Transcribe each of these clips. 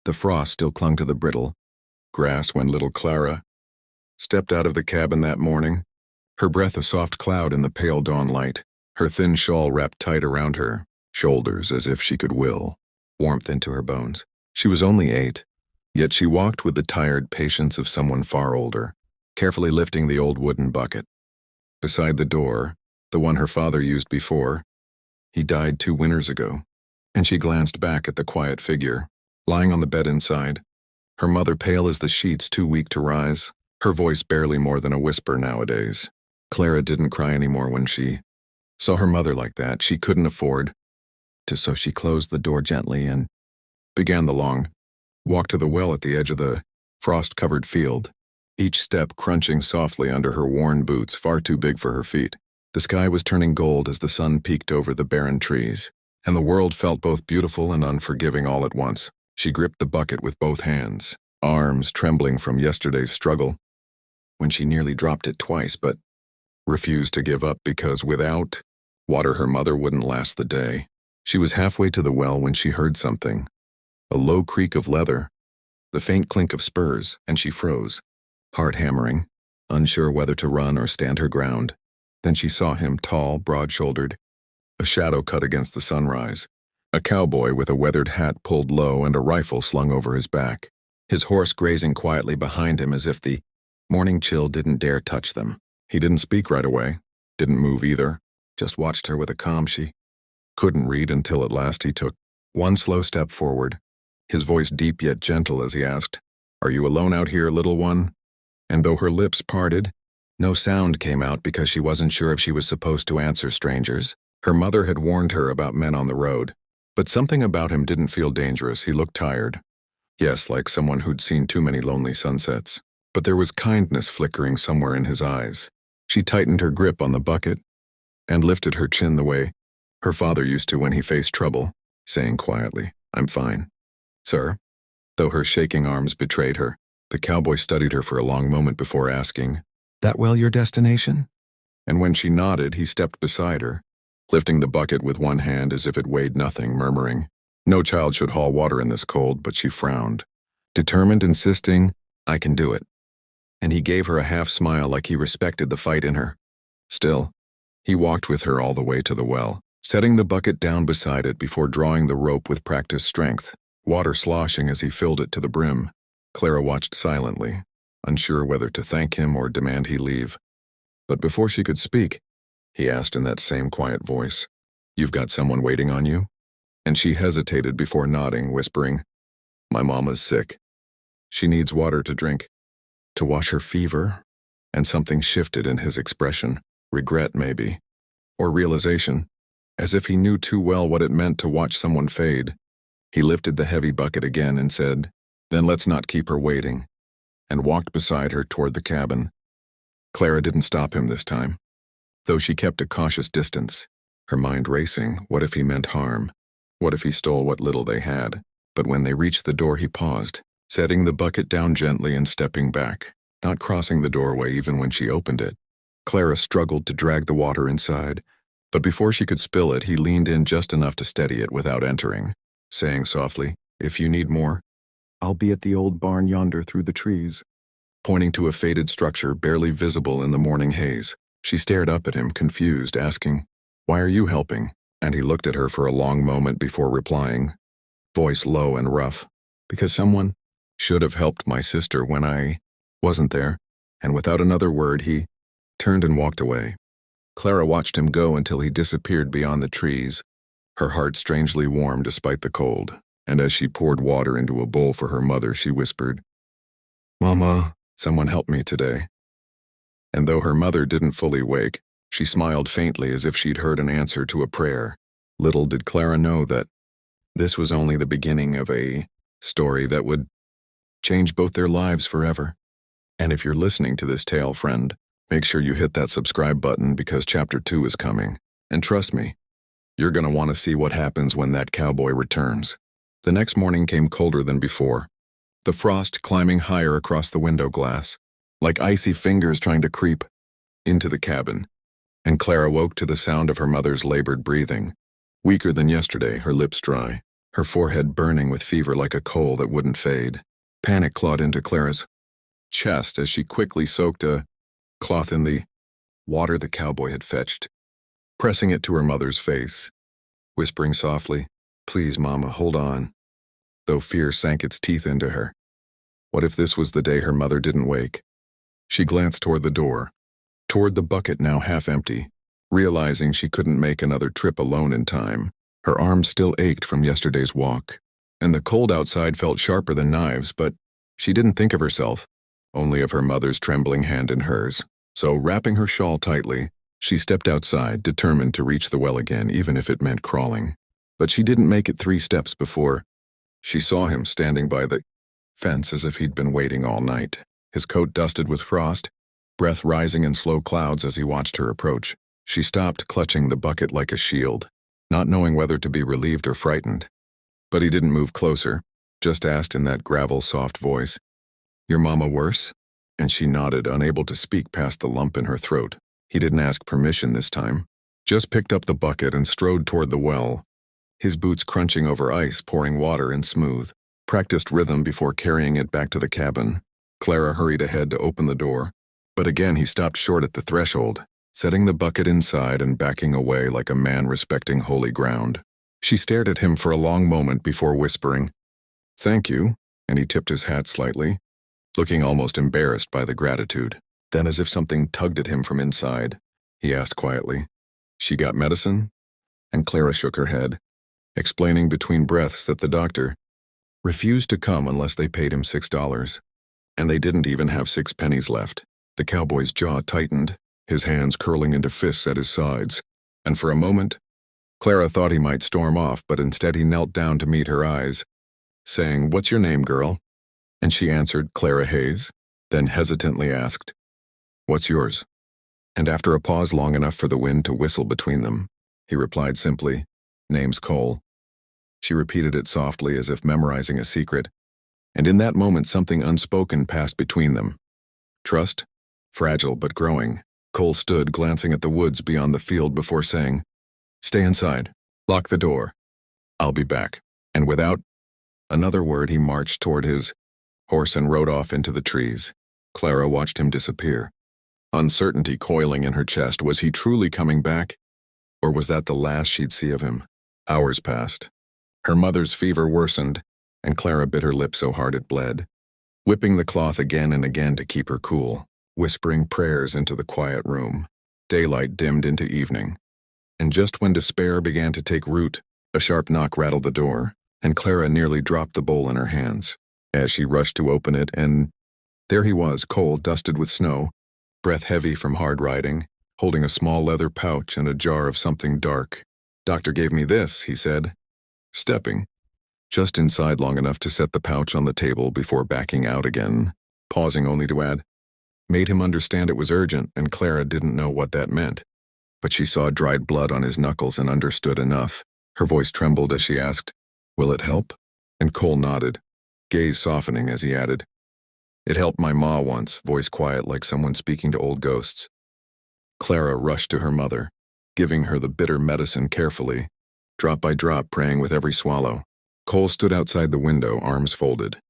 The frost still clung to the brittle grass when little Clara stepped out of the cabin that morning, her breath a soft cloud in the pale dawn light, her thin shawl wrapped tight around her shoulders as if she could will warmth into her bones. She was only 8, yet she walked with the tired patience of someone far older, carefully lifting the old wooden bucket. Beside the door, the one her father used before, he died 2 winters ago, and she glanced back at the quiet figure, lying on the bed inside, her mother pale as the sheets too weak to rise, her voice barely more than a whisper nowadays. Clara didn't cry anymore when she saw her mother like that. She couldn't afford to, so she closed the door gently and began the long walk to the well at the edge of the frost-covered field, each step crunching softly under her worn boots far too big for her feet. The sky was turning gold as the sun peeked over the barren trees, and the world felt both beautiful and unforgiving all at once. She gripped the bucket with both hands, arms trembling from yesterday's struggle, when she nearly dropped it twice but refused to give up because without water her mother wouldn't last the day. She was halfway to the well when she heard something, a low creak of leather, the faint clink of spurs, and she froze, heart hammering, unsure whether to run or stand her ground. Then she saw him, tall, broad-shouldered, a shadow cut against the sunrise, a cowboy with a weathered hat pulled low and a rifle slung over his back, his horse grazing quietly behind him as if the morning chill didn't dare touch them. He didn't speak right away, didn't move either, just watched her with a calm she couldn't read until at last he took one slow step forward, his voice deep yet gentle as he asked, "Are you alone out here, little one?" And though her lips parted, no sound came out because she wasn't sure if she was supposed to answer strangers. Her mother had warned her about men on the road, but something about him didn't feel dangerous. He looked tired. Yes, like someone who'd seen too many lonely sunsets. But there was kindness flickering somewhere in his eyes. She tightened her grip on the bucket and lifted her chin the way her father used to when he faced trouble, saying quietly, "I'm fine, sir." Though her shaking arms betrayed her, the cowboy studied her for a long moment before asking, "That well your destination?" And when she nodded, he stepped beside her, lifting the bucket with one hand as if it weighed nothing, murmuring, "No child should haul water in this cold," but she frowned, determined, insisting, "I can do it." And he gave her a half-smile like he respected the fight in her. Still, he walked with her all the way to the well, setting the bucket down beside it before drawing the rope with practiced strength, water sloshing as he filled it to the brim. Clara watched silently, unsure whether to thank him or demand he leave. But before she could speak, he asked in that same quiet voice, "You've got someone waiting on you?" And she hesitated before nodding, whispering, "My mama's sick. She needs water to drink, to wash her fever." And something shifted in his expression, regret maybe, or realization, as if he knew too well what it meant to watch someone fade. He lifted the heavy bucket again and said, "Then let's not keep her waiting," and walked beside her toward the cabin. Clara didn't stop him this time, though she kept a cautious distance, her mind racing. What if he meant harm? What if he stole what little they had? But when they reached the door, he paused, setting the bucket down gently and stepping back, not crossing the doorway even when she opened it. Clara struggled to drag the water inside, but before she could spill it, he leaned in just enough to steady it without entering, saying softly, "If you need more, I'll be at the old barn yonder through the trees," pointing to a faded structure barely visible in the morning haze. She stared up at him, confused, asking, "Why are you helping?" And he looked at her for a long moment before replying, voice low and rough, "Because someone should have helped my sister when I wasn't there." And without another word, he turned and walked away. Clara watched him go until he disappeared beyond the trees, her heart strangely warm despite the cold. And as she poured water into a bowl for her mother, she whispered, "Mama, someone help me today." And though her mother didn't fully wake, she smiled faintly as if she'd heard an answer to a prayer. Little did Clara know that this was only the beginning of a story that would change both their lives forever. And if you're listening to this tale, friend, make sure you hit that subscribe button because Chapter 2 is coming. And trust me, you're going to want to see what happens when that cowboy returns. The next morning came colder than before, the frost climbing higher across the window glass, like icy fingers trying to creep into the cabin. And Clara woke to the sound of her mother's labored breathing, weaker than yesterday, her lips dry, her forehead burning with fever like a coal that wouldn't fade. Panic clawed into Clara's chest as she quickly soaked a cloth in the water the cowboy had fetched, pressing it to her mother's face, whispering softly, "Please, Mama, hold on," though fear sank its teeth into her. What if this was the day her mother didn't wake? She glanced toward the door, toward the bucket now half empty, realizing she couldn't make another trip alone in time. Her arms still ached from yesterday's walk, and the cold outside felt sharper than knives, but she didn't think of herself, only of her mother's trembling hand in hers. So, wrapping her shawl tightly, she stepped outside, determined to reach the well again, even if it meant crawling. But she didn't make it 3 steps before she saw him standing by the fence as if he'd been waiting all night, his coat dusted with frost, breath rising in slow clouds as he watched her approach. She stopped, clutching the bucket like a shield, not knowing whether to be relieved or frightened. But he didn't move closer, just asked in that gravel-soft voice, "Your mama worse?" And she nodded, unable to speak past the lump in her throat. He didn't ask permission this time, just picked up the bucket and strode toward the well, his boots crunching over ice, pouring water in smooth, practiced rhythm before carrying it back to the cabin. Clara hurried ahead to open the door, but again he stopped short at the threshold, setting the bucket inside and backing away like a man respecting holy ground. She stared at him for a long moment before whispering, "Thank you," and he tipped his hat slightly, looking almost embarrassed by the gratitude. Then, as if something tugged at him from inside, he asked quietly, "She got medicine?" And Clara shook her head, explaining between breaths that the doctor refused to come unless they paid him $6, and they didn't even have 6 pennies left. The cowboy's jaw tightened, his hands curling into fists at his sides, and for a moment, Clara thought he might storm off, but instead he knelt down to meet her eyes, saying, "What's your name, girl?" And she answered, "Clara Hayes," then hesitantly asked, "What's yours?" And after a pause long enough for the wind to whistle between them, he replied simply, "Name's Cole." She repeated it softly as if memorizing a secret, and in that moment something unspoken passed between them. Trust, fragile but growing. Cole stood, glancing at the woods beyond the field before saying, "Stay inside. Lock the door. I'll be back." And without another word, he marched toward his horse and rode off into the trees. Clara watched him disappear, uncertainty coiling in her chest. Was he truly coming back, or was that the last she'd see of him? Hours passed. Her mother's fever worsened, and Clara bit her lip so hard it bled, whipping the cloth again and again to keep her cool, whispering prayers into the quiet room. Daylight dimmed into evening, and just when despair began to take root, a sharp knock rattled the door, and Clara nearly dropped the bowl in her hands as she rushed to open it, and there he was, Cole, dusted with snow, breath heavy from hard riding, holding a small leather pouch and a jar of something dark. "Doctor gave me this," he said, stepping just inside long enough to set the pouch on the table before backing out again, pausing only to add, "Made him understand it was urgent," and Clara didn't know what that meant. But she saw dried blood on his knuckles and understood enough. Her voice trembled as she asked, "Will it help?" And Cole nodded, gaze softening as he added, "It helped my ma once," voice quiet like someone speaking to old ghosts. Clara rushed to her mother, giving her the bitter medicine carefully, drop by drop, praying with every swallow. Cole stood outside the window, arms folded,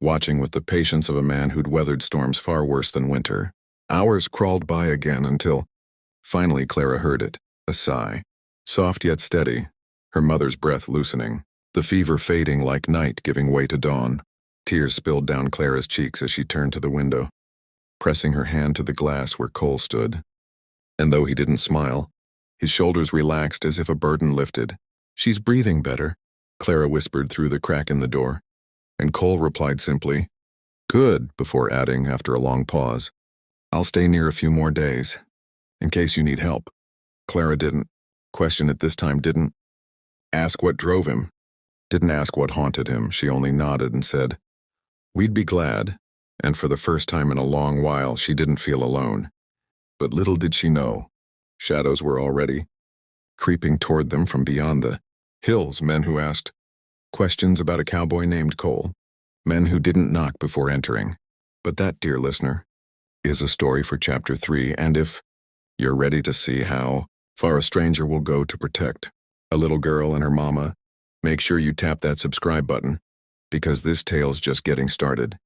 watching with the patience of a man who'd weathered storms far worse than winter. Hours crawled by again until, finally, Clara heard it, a sigh, soft yet steady, her mother's breath loosening, the fever fading like night giving way to dawn. Tears spilled down Clara's cheeks as she turned to the window, pressing her hand to the glass where Cole stood. And though he didn't smile, his shoulders relaxed as if a burden lifted. "She's breathing better," Clara whispered through the crack in the door, and Cole replied simply, "Good," before adding, after a long pause, "I'll stay near a few more days, in case you need help." Clara didn't question it this time, didn't ask what drove him, didn't ask what haunted him. She only nodded and said, "We'd be glad," and for the first time in a long while she didn't feel alone. But little did she know, shadows were already creeping toward them from beyond the hills, men who asked questions about a cowboy named Cole, men who didn't knock before entering. But that, dear listener, is a story for Chapter 3, and if you're ready to see how far a stranger will go to protect a little girl and her mama, Make sure you tap that subscribe button, because this tale's just getting started.